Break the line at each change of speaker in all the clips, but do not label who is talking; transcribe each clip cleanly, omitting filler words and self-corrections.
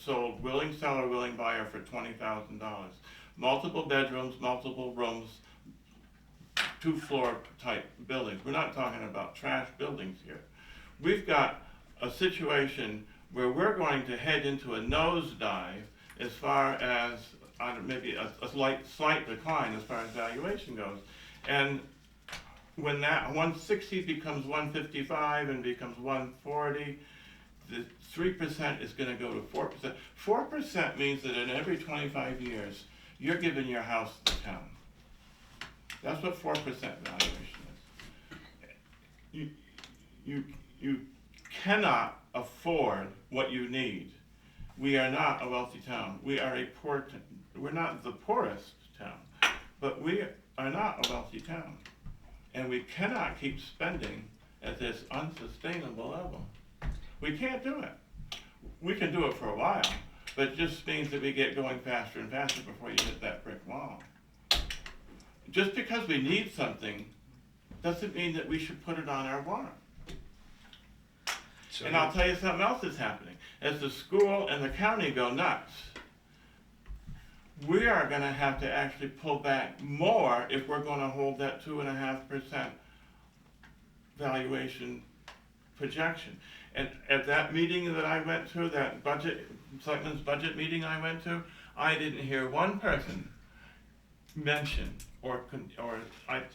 sold willing seller, willing buyer for $20,000. Multiple bedrooms, multiple rooms, 2-floor type buildings. We're not talking about trash buildings here. We've got a situation where we're going to head into a nosedive as far as maybe a slight decline as far as valuation goes. And when that 160 becomes 155 and becomes 140, the 3% is going to go to 4%. 4% means that in every 25 years, you're giving your house to the town. That's what 4% valuation is. You cannot afford what you need. We are not a wealthy town. We are a poor. We're not the poorest town, but we are not a wealthy town, and we cannot keep spending at this unsustainable level. We can't do it. We can do it for a while, but it just means that we get going faster and faster before you hit that brick wall. Just because we need something doesn't mean that we should put it on our warrant. And I'll tell you something else is happening. As the school and the county go nuts, we are going to have to actually pull back more if we're going to hold that 2.5% valuation projection. And at that meeting that I went to, that Selectman's budget meeting I went to, I didn't hear one person mention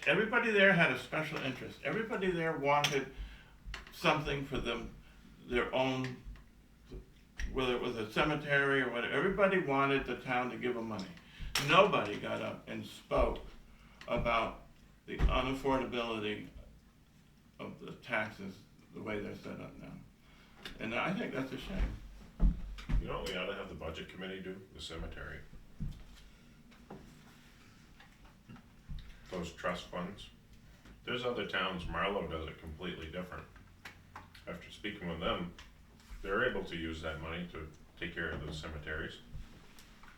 everybody there had a special interest. Everybody there wanted something for their own, whether it was a cemetery or whatever. Everybody wanted the town to give them money. Nobody got up and spoke about the unaffordability of the taxes the way they're set up now. And I think that's a shame.
You know what we ought to have the budget committee do? The cemetery. Those trust funds. There's other towns, Marlow does it completely different. After speaking with them, they're able to use that money to take care of those cemeteries.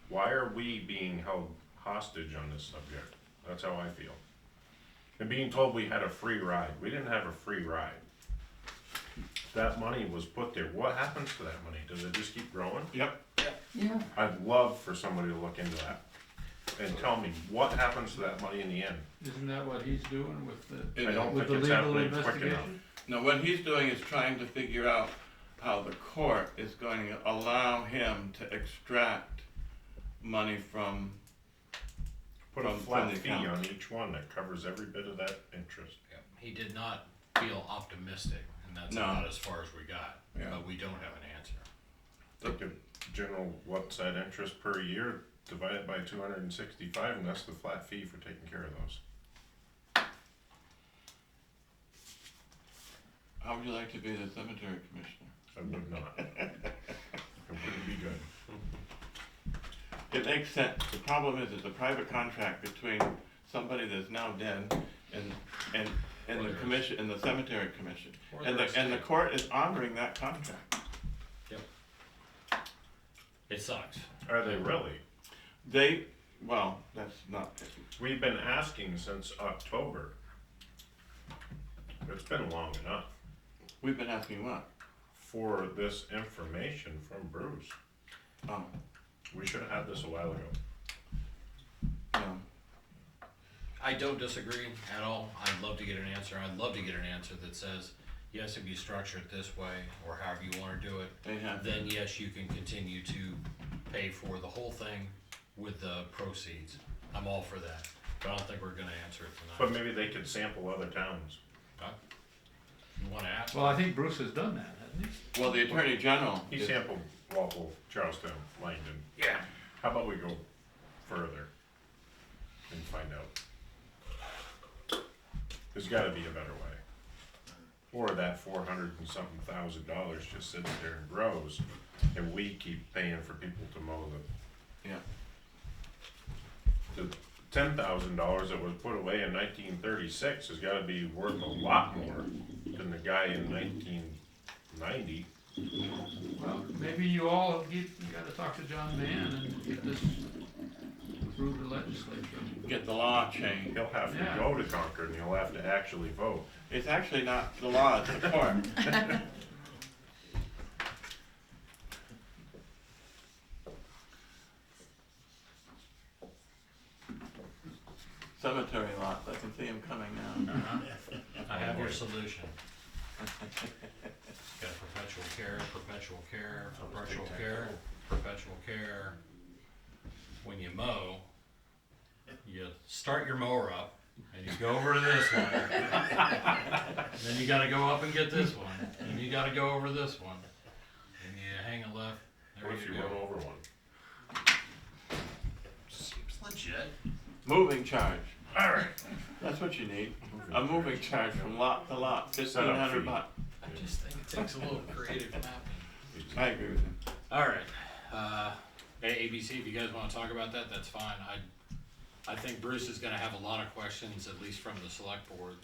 Why are we being held hostage on this subject? That's how I feel. And being told we had a free ride. We didn't have a free ride. That money was put there. What happens to that money? Does it just keep growing?
Yep.
Yeah.
I'd love for somebody to look into that and tell me what happens to that money in the end.
Isn't that what he's doing with the,
I don't
with
think
the
it's
legal
happening quick enough.
investigation?
No, what he's doing is trying to figure out how the court is going to allow him to extract money from.
Put a
from
flat
the
fee
account.
on each one that covers every bit of that interest.
Yeah, he did not feel optimistic, and that's
No.
about as far as we got.
Yeah.
But we don't have an answer.
Take a general, what's that interest per year, divide it by 265, and that's the flat fee for taking care of those.
How would you like to be the cemetery commissioner?
I would not. It wouldn't be good.
It makes sense. The problem is it's a private contract between somebody that's now dead and
Or
the
their-
commission and the cemetery commission.
Or
And
their
the
estate.
court is honoring that contract.
It sucks.
Are they really?
Well, that's not,
We've been asking since October. It's been long enough
we've been asking what?
for this information from Bruce.
Oh,
We should have had this a while ago.
no.
I don't disagree at all. I'd love to get an answer. I'd love to get an answer that says, yes, if you structure it this way, or however you wanna do it,
They have,
then yes, you can continue to pay for the whole thing with the proceeds. I'm all for that, but I don't think we're gonna answer it
But
tonight.
maybe they could sample other towns.
Huh? You wanna ask?
Well, I think Bruce has done that, hasn't he?
well, the Attorney General.
He
is-
sampled Walpole, Charlestown, Langdon.
Yeah.
How about we go further and find out? There's gotta be a better way. Or that 400 and something thousand dollars just sits there and grows, and we keep paying for people to mow
Yeah.
the $10,000 that was put away in 1936 has gotta be worth a lot more than the guy in 1990.
Well, maybe you gotta talk to John Mann and get this through the legislature.
Get the law changed.
He'll have to
Yeah.
go to Concord and he'll have to actually vote.
It's actually not the law, it's the court. cemetery lots, I can see them coming now.
I have your solution. Got perpetual care, perpetual care, perpetual care, perpetual care. When you mow, you start your mower up and you go over to this one. And then you gotta go up and get this one. And you gotta go over this one. And you hang a left. There
What if you
you
run
go.
over one?
Seems legit.
Moving charge,
Alright.
that's what you need, a moving charge from lot to lot,
Set up
$1,500
fee.
bucks.
I just think it takes a little creative mapping.
I agree with you.
Alright, ABC, if you guys wanna talk about that, that's fine. I think Bruce is gonna have a lot of questions, at least from the select board,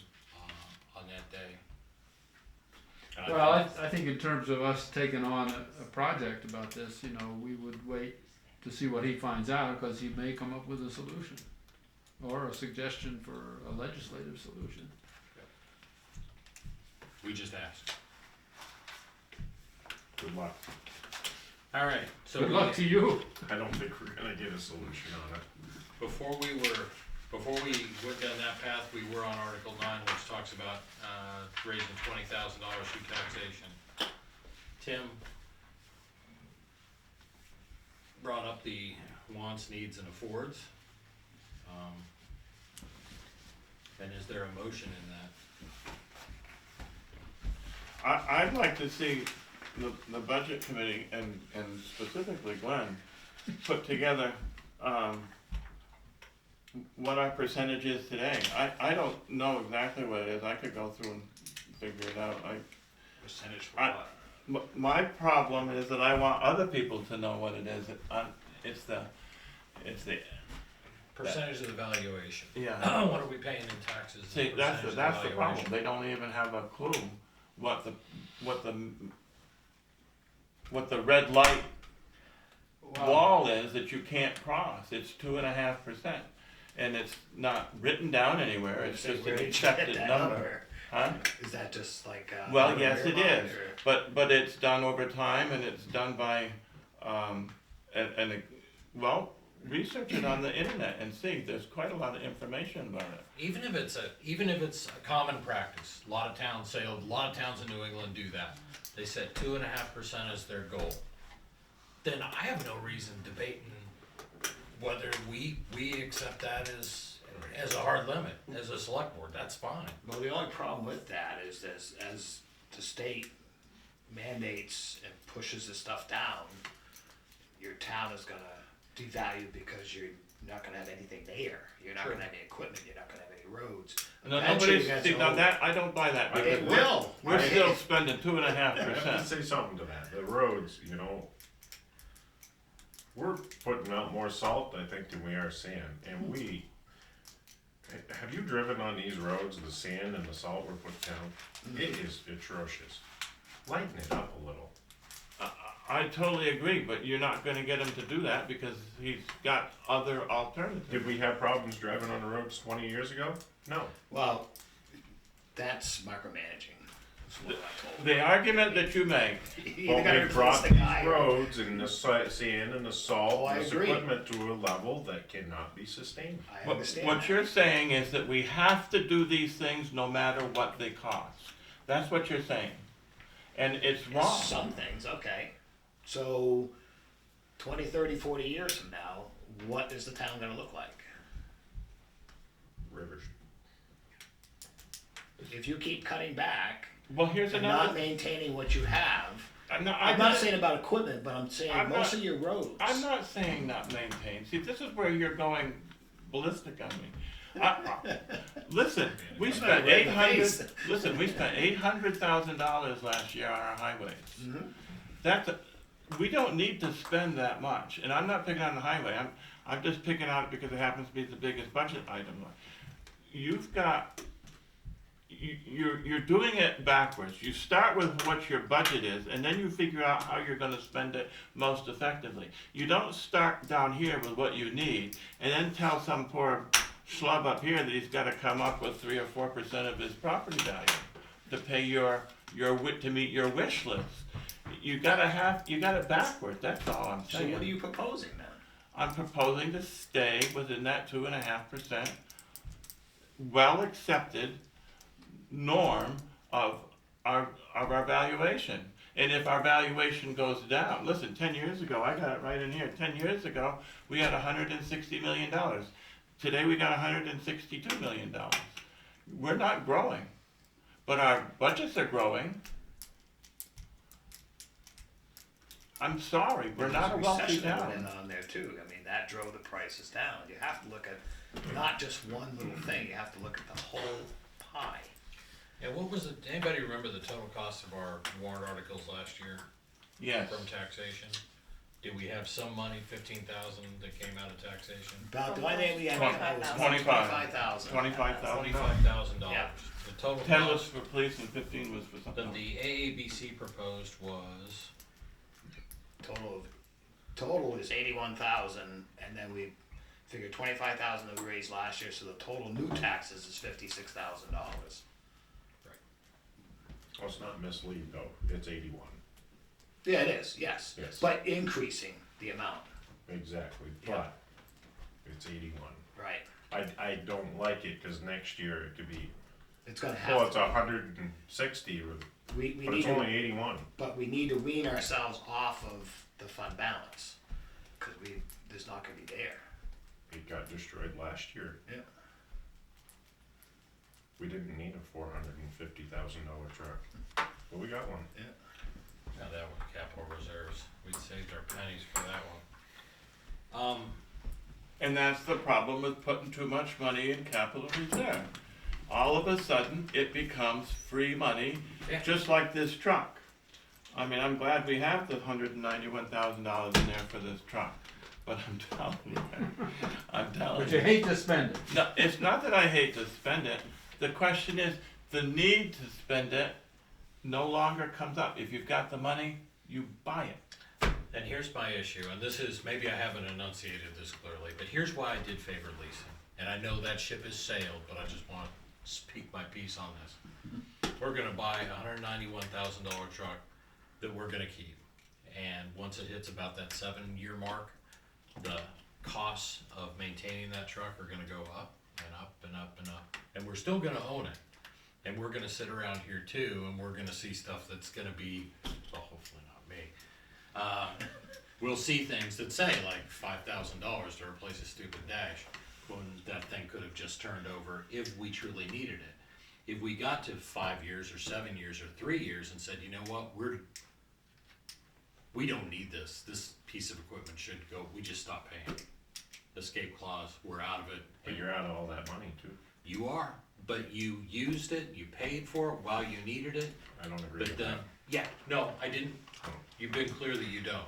on that day. And
Well, I think in terms of us taking on a project about this, you know, we would wait to see what he finds out, cause he may come up with a solution. Or a suggestion for a legislative solution.
We just asked.
Good luck.
Alright, so
Good luck to you.
I don't think we're gonna get a solution on it.
before we went down that path, we were on Article 9, which talks about, raising $20,000 through taxation. Tim brought up the wants, needs, and affords. And is there a motion in that?
I'd like to see the budget committee and specifically Glenn put together, what our percentage is today. I don't know exactly what it is, I could go through and figure it out,
Percentage for
I-
what?
my problem is that I want other people to know what it is, it's the,
Percentage of the valuation.
yeah.
What are we paying in taxes? and
See, that's the
percentage of
problem,
valuation?
they don't even have a clue what the red light wall is that you can't cross, it's 2.5%. And it's not written down anywhere, it's just an accepted number. Huh?
Is that just like,
Well, yes, it
Vermont,
is,
or-
but it's done over time and it's done by, well, research it on the internet and see, there's quite a lot of information about it.
Even if it's a common practice, a lot of towns in New England do that. They set 2.5% as their goal. Then I have no reason debating whether we accept that as a hard limit, as a select board, that's fine.
Well, the only problem with that is as the state mandates and pushes this stuff down, your town is gonna devalue because you're not gonna have anything there. You're not
Sure.
gonna have any equipment, you're not gonna have any roads.
No,
Eventually,
nobody's,
that's
see,
a
now
whole-
that, I don't buy that,
It
because
will.
we're
I-
still spending
I have to
2.5%.
say something to that, the roads, you know, we're putting out more salt, I think, than we are sand, and have you driven on these roads, the sand and the salt we're putting down? It is atrocious. Lighten it up a little.
I totally agree, but you're not gonna get him to do that because he's got other alternatives.
Did we have problems driving on the roads 20 years ago? No.
Well, that's micromanaging, is what I'm told.
The argument that you make,
You
But
either gotta
we
replace
brought
the
these
guy or-
roads and the sand and the
Oh,
salt
I
and this
agree.
equipment to a level that cannot be sustained.
I
what
understand
what
that.
you're saying is that we have to do these things no matter what they cost. That's what you're saying. And it's wrong.
Some things, okay. So 20, 30, 40 years from now, what is the town gonna look like?
Rivers.
If you keep cutting back
Well, here's
and not
another,
maintaining what you have,
I'm
I'm not saying about equipment, but I'm saying
I'm
most
not-
of your roads.
I'm not saying not maintain. See, this is where you're going ballistic on me. Listen, we
I'm
spent
not red in the
800.
face.
Listen, we spent $800,000 last year on our highways.
Mhm.
We don't need to spend that much, and I'm not picking on the highway. I'm just picking on it because it happens to be the biggest budget item. You're doing it backwards. You start with what your budget is, and then you figure out how you're gonna spend it most effectively. You don't start down here with what you need, and then tell some poor schlub up here that he's gotta come up with 3 or 4% of his property value to pay to meet your wish list. You got it backwards, that's all I'm
So
saying.
what are you proposing then?
I'm proposing to stay within that 2.5% well-accepted norm of our valuation. And if our valuation goes down, listen, 10 years ago, I got it right in here, 10 years ago, we had $160 million. Today we got $162 million. We're not growing, but our budgets are growing. I'm sorry, we're not a wealthy
Recession that
town.
went in on there too. I mean, that drove the prices down. You have to look at not just one little thing. You have to look at the whole pie.
Yeah, what was it, anybody remember the total cost of our warrant articles last year
Yes,
from taxation? Did we have some money, 15,000 that came out of taxation?
About the only thing we had was
25,000.
$25,000.
$25,000.
Yeah.
The total
10 was
cost
for police and 15 was for something
that
else.
the AABC proposed was,
Total is 81,000, and then we figured 25,000 that we raised last year, so the total new taxes is $56,000.
Well, it's not mislead though, it's 81.
Yeah, it is. Yes,
Yes.
but increasing the amount.
Exactly,
Yeah.
but it's 81.
Right.
I don't like it, cause next year it could be,
It's gonna
well,
have
it's
to.
160,
We
but
need
it's
to,
only 81.
but we need to wean ourselves off of the fund balance, cause there's not gonna be there.
It got destroyed last year.
Yeah.
We didn't need a $450,000 truck, but we got one.
now that one, capital reserves, we'd saved our pennies for that one.
And that's the problem with putting too much money in capital reserve. All of a sudden, it becomes free money,
Yeah.
just like this truck. I mean, I'm glad we have the $191,000 in there for this truck, but I'm telling
But you
you.
hate to spend it.
No, it's not that I hate to spend it. The question is, the need to spend it no longer comes up. If you've got the money, you buy it.
And here's my issue, and this is, maybe I haven't enunciated this clearly, but here's why I did favor leasing. And I know that ship has sailed, but I just want to speak my piece on this. We're gonna buy a $191,000 truck that we're gonna keep. And once it hits about that 7-year mark, the costs of maintaining that truck are gonna go up and up and up and up. And we're still gonna own it. And we're gonna sit around here too, and we're gonna see stuff that's gonna be, well, hopefully not me. We'll see things that say like $5,000 to replace a stupid dash, when that thing could have just turned over if we truly needed it. If we got to 5 years or 7 years or 3 years and said, you know what, we don't need this piece of equipment should go, we just stop paying. Escape clause, we're out of it.
But you're out of all that money too.
You are, but you used it, you paid for it while you needed it,
I don't agree
but
with
then,
that.
yeah, no, I didn't.
Oh.
You've been clear that you don't.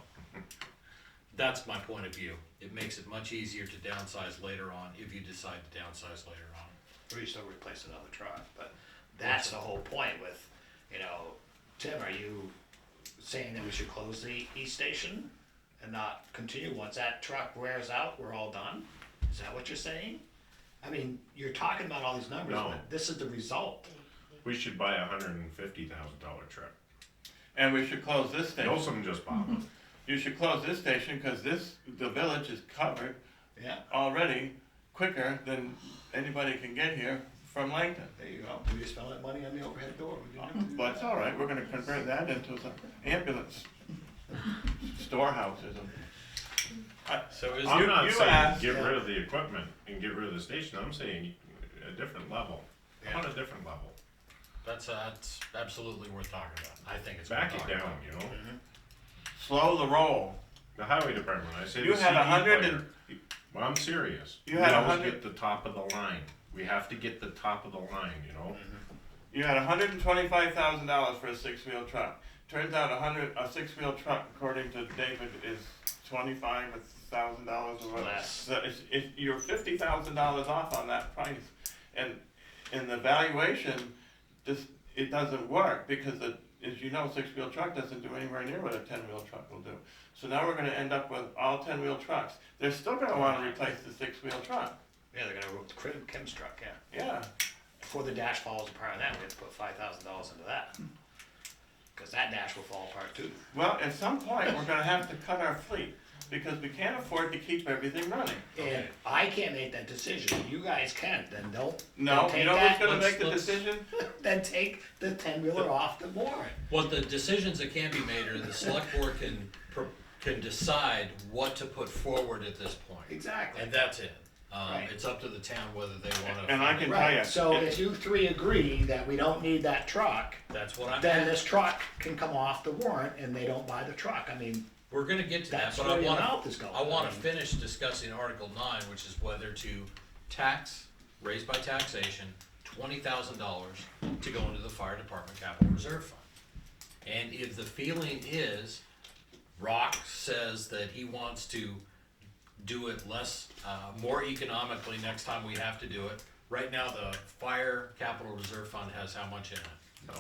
That's my point of view. It makes it much easier to downsize later on if you decide to downsize later on.
Or you still replace another truck, but that's the whole point with, Tim, are you saying that we should close the East Station and not continue? Once that truck wears out, we're all done? Is that what you're saying? I mean, you're talking about all these numbers,
No.
but this is the result.
We should buy a $150,000 truck.
And we should close this station.
Nilsson just bought one.
You should close this station because the village is covered
Yeah,
already quicker than anybody can get here from Langton.
there you go. We just spent that money on the overhead door. We didn't have to do
But it's all right, we're gonna convert that into some ambulance storehouses.
So is
I'm not
you
saying
asked-
get rid of the equipment and get rid of the station, I'm saying a different level.
Yeah.
On a different level.
that's absolutely worth talking about. I think it's worth
Back it
talking
down,
about.
you know?
Slow the roll.
The highway department, I say
You
the
had
CD
100
player. Well, I'm serious.
You
We
had
always
100
get the top of the line. We have to get the top of the line, you know?
You had $125,000 for a 6-wheel truck. Turns out a 6-wheel truck, according to David, is $25,000 or whatever.
Less.
So you're $50,000 off on that price, and in the valuation, it doesn't work because as you know, 6-wheel truck doesn't do anywhere near what a 10-wheel truck will do. So now we're going to end up with all 10-wheel trucks. They're still going to want to replace the 6-wheel truck.
Yeah, they're gonna rope Kim's truck, yeah.
Yeah.
Before the dash falls apart on that, we have to put $5,000 into that. Cause that dash will fall apart too.
Well, at some point, we're going to have to cut our fleet. because we can't afford to keep everything running.
And I can't make that decision, you guys can, then don't.
No,
then
you
take
know who's
that-
gonna
let's-
make the
let's-
decision?
Then take the 10-wheeler off the warrant.
What the decisions that can be made are the select board can decide what to put forward at this point.
Exactly.
And that's it.
Right.
It's up to the town whether they wanna.
And I can tell you.
Right, so if you three agree that we don't need that truck,
That's what I'm
then
at.
this truck can come off the warrant and they don't buy the truck, I mean,
We're gonna get to that,
that's
but
where
I
your
wanna,
mouth is going.
I wanna finish discussing Article 9, which is whether to raise by taxation, $20,000 to go into the fire department capital reserve fund. And if the feeling is, Rock says that he wants to do it less, more economically next time we have to do it. Right now, the fire capital reserve fund has how much in it?
Not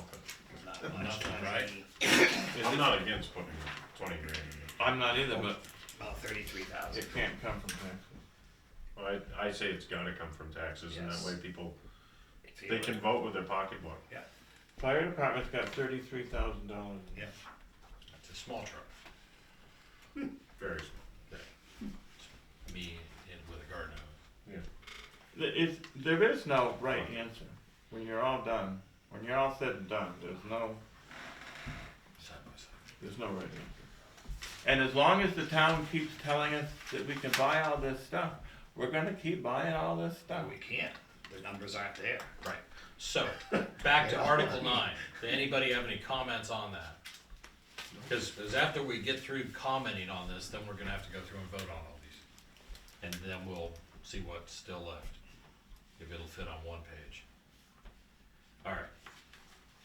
much,
Nothing, right?
I'm not against putting 20 grand in it.
I'm not either, but
About 33,000.
it can't come from taxes.
Well, I say it's gotta come from taxes, and that
Yes.
way people, they can vote with their pocketbook.
Fire department's got $33,000.
Yeah.
It's a small truck,
Very small.
me with a garden hose.
There is no right answer. When you're all done, when you're all said and done, there's no right answer. And as long as the town keeps telling us that we can buy all this stuff, we're gonna keep buying all this stuff.
We can't, the numbers aren't there.
Right, so, back to Article 9, does anybody have any comments on that? Because after we get through commenting on this, then we're gonna have to go through and vote on all these. And then we'll see what's still left, if it'll fit on one page. Alright,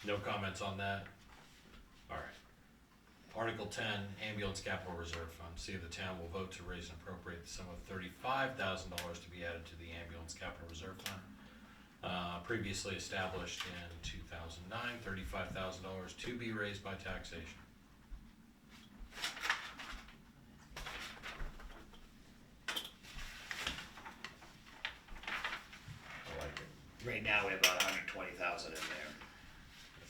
no comments on that? Alright. Article 10, Ambulance Capital Reserve Fund, see if the town will vote to raise and appropriate the sum of $35,000 to be added to the Ambulance Capital Reserve Fund. Previously established in 2009, $35,000 to be raised by taxation.
I like it.
Right now, we have about 120,000 in there.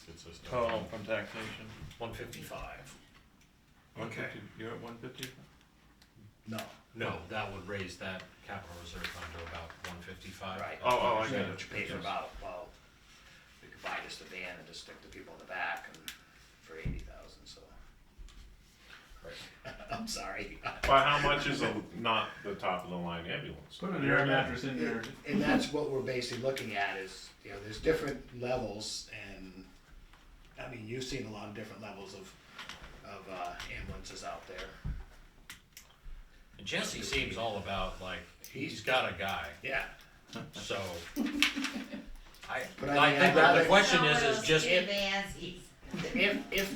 It's just
Total from taxation.
155.
150, you're at 150?
No.
No, that would raise that capital reserve fund to about 155.
Right.
Oh, I
So
get it.
what you pay for about, well, we could buy just a van and just stick the people in the back and for 80,000, so.
Right.
I'm sorry.
But how much is not the top of the line ambulance?
Put an air mattress in there.
And that's what we're basically looking at is, you know, there's different levels and, I mean, you've seen a lot of different levels of ambulances out there.
And Jesse seems all about, like, he's got a guy,
Yeah.
so.
But
I
I mean,
think
I'd rather-
the question is just,
If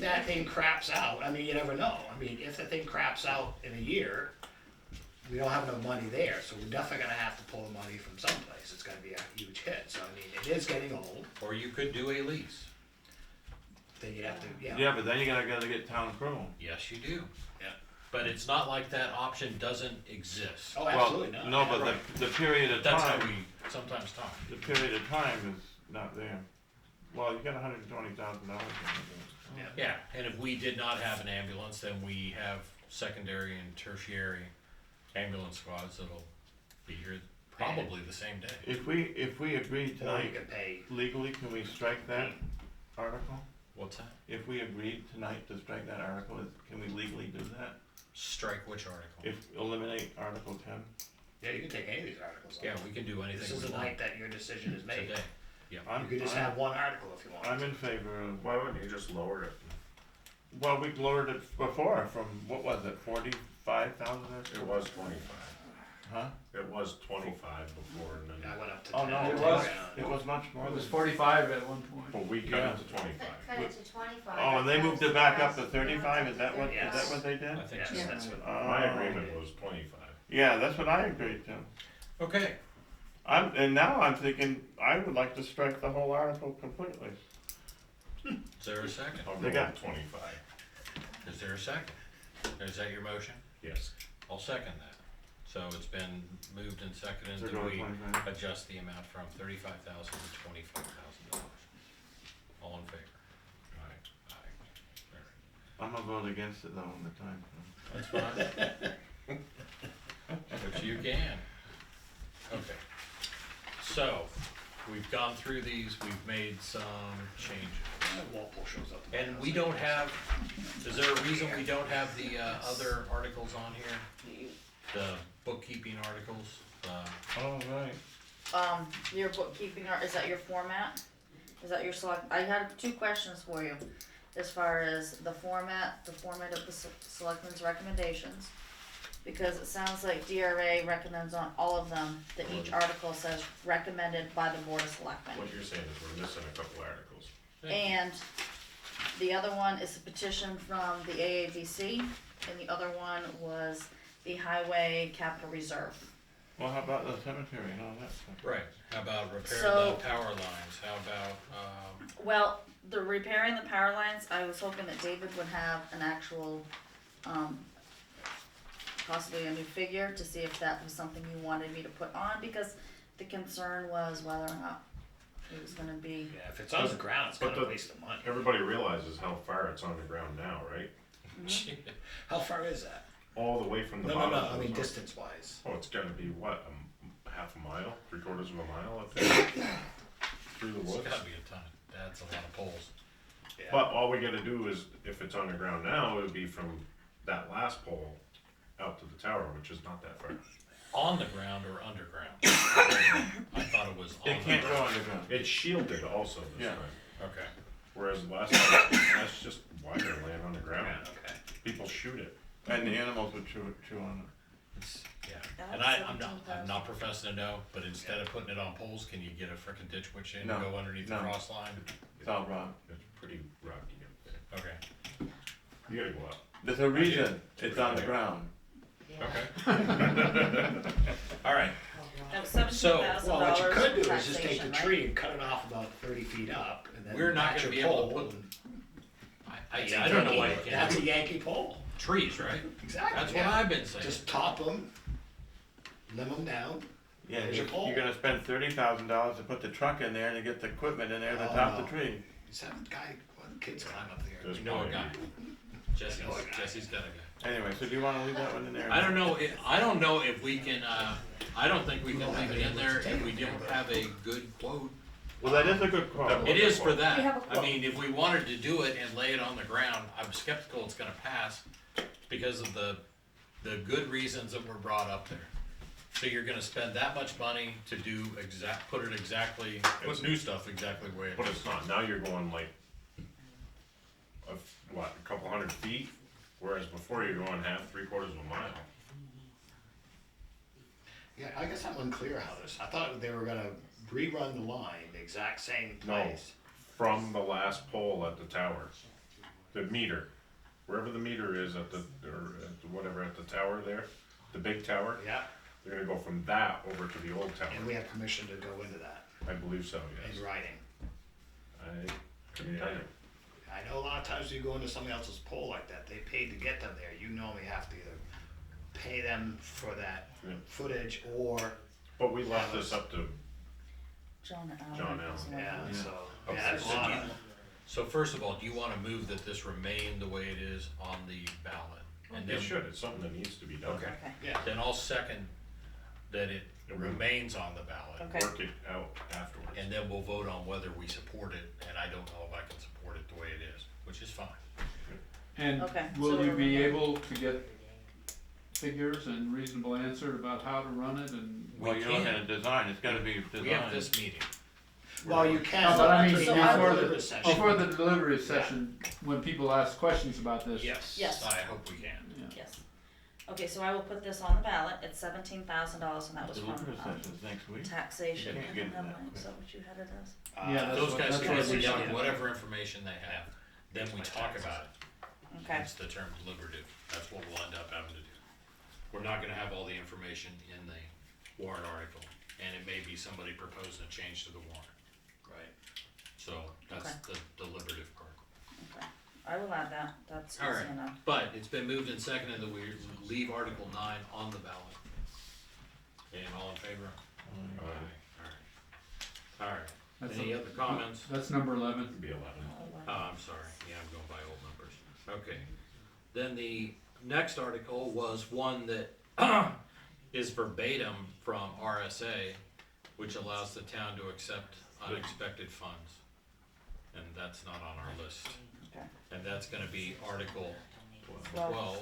that thing craps out, I mean, you never know. I mean, if the thing craps out in a year, we don't have enough money there, so we're definitely gonna have to pull the money from someplace. It's gonna be a huge hit. So I mean, it is getting old.
or you could do a lease.
Then you have to, yeah.
Yeah, but then you gotta get town approval.
Yes, you do.
Yeah.
But it's not like that option doesn't exist.
Oh, absolutely not.
No, but
Right.
the period of
That's how
time,
we sometimes talk.
the period of time is not there. Well, you got $120,000.
Yeah.
Yeah, and if we did not have an ambulance, then we have secondary and tertiary ambulance squads that'll be here probably the same day.
If we agree
Or you
tonight,
can pay.
legally, can we strike that article?
What's that?
If we agreed tonight to strike that article, can we legally do that?
Strike which article?
If, eliminate Article 10?
Yeah, you can take any of these articles.
Yeah, we can do
This
anything
is
we
the
want
night that your decision is made.
today.
I'm,
You could just
I'm-
have one article if you want.
I'm in favor of,
Why wouldn't you just lower it?
well, we lowered it before from, what was it, 45,000 or
It
something?
was 25.
Huh?
It was 25 before, and
I
then,
went up to
Oh,
10.
no,
It was-
it was much more
It was
than,
45 at one point.
but we cut
Yeah.
it to 25.
Cut it to 25.
oh, and they moved it back up to 35, is that what, is
Yes.
that what they did?
I think
Yes,
so.
that's what.
My
Oh.
agreement was 25.
Yeah, that's what I agreed to.
Okay,
And now I'm thinking, I would like to strike the whole article completely.
is there a second?
I'll go
They got-
with 25.
Is there a second? Is that your motion?
Yes.
I'll second that. So it's been moved and seconded
So
that
go with
we
25.
adjust the amount from $35,000 to $25,000. All in favor? Aye.
I'm gonna vote against it though when the time comes.
That's fine. Which you can. Okay. So, we've gone through these, we've made some changes.
Walpole shows up.
And we don't have, is there a reason we don't have the other articles on here? The bookkeeping articles?
Oh, right.
Your bookkeeping, is that your format? Is that your select, I had 2 questions for you. As far as the format of the selectmen's recommendations. Because it sounds like DRA recommends on all of them, that each article says recommended by the Board of Selectmen.
What you're saying is we're missing a couple articles.
And the other one is a petition from the AADC, and the other one was the Highway Capital Reserve.
Well, how about the cemetery and all that stuff?
Right, how about repair
So-
the power lines, how about,
Well, the repairing the power lines, I was hoping that David would have an actual, possibly a new figure to see if that was something you wanted me to put on, because the concern was whether or not it was gonna be,
Yeah, if it's on the ground, it's
But
kind of a
the-
waste of money.
Everybody realizes how far it's on the ground now, right?
How far is that?
All the way from the
No,
bottom.
I mean
goes up.
distance wise.
Oh, it's gotta be what, half a mile, 3/4 of a mile up there? Through the
it's
woods?
gotta be a ton, that's a lot of poles.
Yeah.
But all we gotta do is, if it's on the ground now, it would be from that last pole out to the tower, which is not that far.
On the ground or underground? I thought it was on
It
the
can't go
ground.
underground.
It's shielded also this
Yeah.
time,
Okay,
whereas last time, that's just wire laying on the ground.
Okay.
People shoot it.
And the animals would chew on
it's, yeah,
That's
and I'm not
17,000.
professing to know, but instead of putting it on poles, can you get a frickin' ditch witch in
No,
and go underneath the
no.
cross line?
it. It's all wrong.
It's pretty rocky up there.
Okay,
You gotta go up.
There's a reason it's on the ground.
okay. All right,
that was $17,000
Well, what you could do
for
is just take the
taxation,
tree
right?
and cut it off about 30 feet up, and then
We're not
match
gonna
your
be able to
pole,
put-
and
I don't know why you
That's
can't
a
do
Yankee pole.
trees, right?
Exactly.
That's what
yeah.
I've been saying.
Just top them, limb them down.
Yeah,
There's your pole.
you're gonna spend $30,000 to put the truck in there and to get the equipment in there to
Oh,
top
no.
the tree.
Just have the guy, one kids climb up there.
There's
We know a
plenty.
guy. Jesse's,
know a guy.
Jesse's got a guy.
Anyway, so do you wanna leave that one in there?
I don't know, I don't know if we can, I don't think we can leave it in there if we don't have a good quote.
Well, that is a good call.
It is for
We have a
that. I
quote.
mean, if we wanted to do it and lay it on the ground, I'm skeptical it's gonna pass because of the good reasons that were brought up there. So you're gonna spend that much money to do put it exactly, put new stuff exactly the way it
But
is.
it's not, now you're going like, a couple hundred feet, whereas before you're going half, 3/4 of a mile.
Yeah, I guess I'm unclear how this, I thought they were gonna rerun the line, the exact same
No.
place.
From the last pole at the tower, the meter, wherever the meter is at the, or at the whatever, at the tower there, the big tower,
Yeah,
they're gonna go from that over to the old tower.
and we have permission to go into that
I believe so, yes.
in writing.
I couldn't tell you.
I know a lot of times you go into somebody else's pole like that, they paid to get them there, you normally have to either pay them for that
Yeah.
footage or,
But we left this up to,
John Allen.
John
is
Allen,
the one
yeah,
who-
so,
Okay,
yeah, there's a
so
lot
do
of.
So first of all, do you wanna move that this remain the way it is on the ballot? And
it
then,
should, it's something that needs to be done.
Okay.
Okay,
Yeah,
then I'll second that it remains on the ballot.
okay,
Work it out afterwards.
And then we'll vote on whether we support it, and I don't know if I can support it the way it is, which is fine.
And
Okay,
will
so
you
we're
be
gonna-
able to get figures and reasonable answer about how to run it and?
Well, you're looking
can.
at design, it's gotta be designed.
We have this meeting.
well, you can.
No, but I mean,
So
I
before
will-
the,
deliberate session.
before the deliberative session, when people ask questions about this.
Yes.
Yes.
I hope we can.
Yeah.
yes. Okay, so I will put this on the ballot, it's $17,000, and that was from,
Deliberative sessions next week.
taxation,
You can't
I
get
don't have
that
mine,
quick.
is that what you had it as?
Yeah, that's
Those
what-
guys
that's
can
what
sit
we
down
should-
with whatever information they have, then we talk about it.
Okay,
Hence the term deliberative, that's what we'll end up having to do. We're not gonna have all the information in the warrant article, and it may be somebody proposing a change to the warrant,
Right.
so that's the deliberative part.
okay, I will add that, that's
All
easy
right.
enough.
But it's been moved and seconded that we leave Article 9 on the ballot. And all in favor? Alright.
That's
Any
a-
other comments?
That's number 11.
It'd be 11.
Oh, I'm sorry, yeah, I'm going by old numbers. Okay. Then the next article was one that is verbatim from RSA, which allows the town to accept unexpected funds. And that's not on our list.
Okay.
And that's gonna be Article
Well,
12.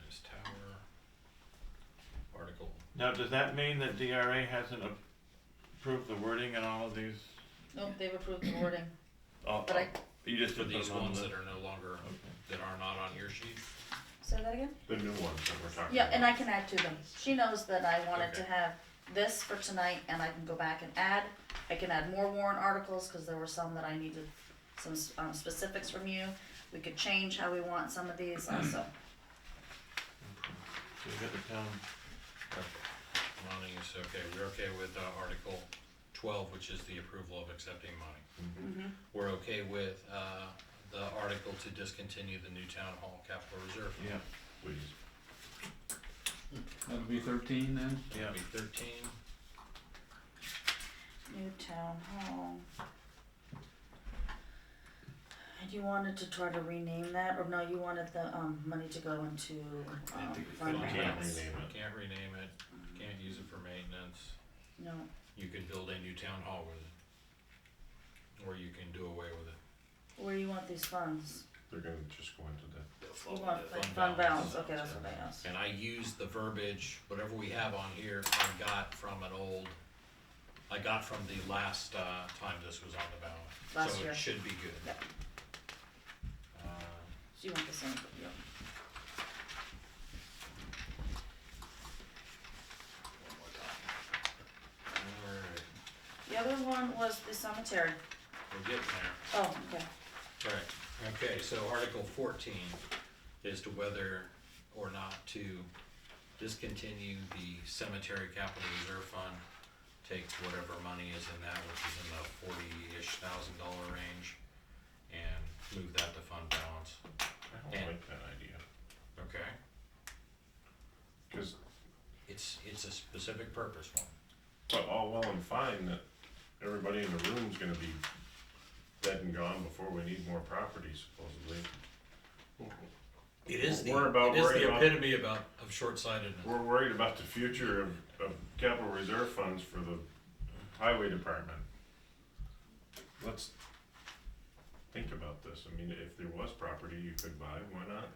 Is tower. Article,
Now, does that mean that DRA hasn't approved the wording in all of these?
nope, they've approved the wording,
Oh,
but I,
you just
for
put
these
them on
ones
the-
that are no longer, that are not on your sheet.
say that again?
The new ones that we're talking
Yeah,
about.
and I can add to them. She knows that I wanted to
Okay.
have this for tonight, and I can go back and add. I can add more warrant articles, cause there were some that I needed some, specifics from you. We could change how we want some of these also.
So you got the town,
Money is okay, we're okay with Article 12, which is the approval of accepting money.
Mm-hmm.
We're okay with the article to discontinue the new town hall capital reserve.
yeah,
Please.
That'll be 13 then?
yeah.
That'd be 13.
New town hall. And you wanted to try to rename that, or no, you wanted the, money to go into, fund
You can't
balance?
rename it.
Can't rename it, can't use it for maintenance.
No,
You could build a new town hall with it. Or you can do away with it.
where do you want these funds?
They're gonna just go into the,
You want like fund balance, okay, that's what I asked.
And I used the verbiage, whatever we have on here, I got from the last time this was on the ballot.
Last
So
year.
it should be good.
Yep. So you want the same, yep.
One more time. Alright,
The other one was the cemetery.
we're getting there.
Oh, okay.
Right, okay, so Article 14 is to whether or not to discontinue the cemetery capital reserve fund, take whatever money is in that, which is in the $40,000 range, and move that to fund balance.
I don't like that idea.
Okay?
Cause,
It's a specific purpose one.
but all well and fine that everybody in the room's gonna be dead and gone before we need more property supposedly.
It is
We're about worried about-
epitome of short-sightedness.
We're worried about the future of capital reserve funds for the highway department. Let's think about this. I mean, if there was property you could buy, why not?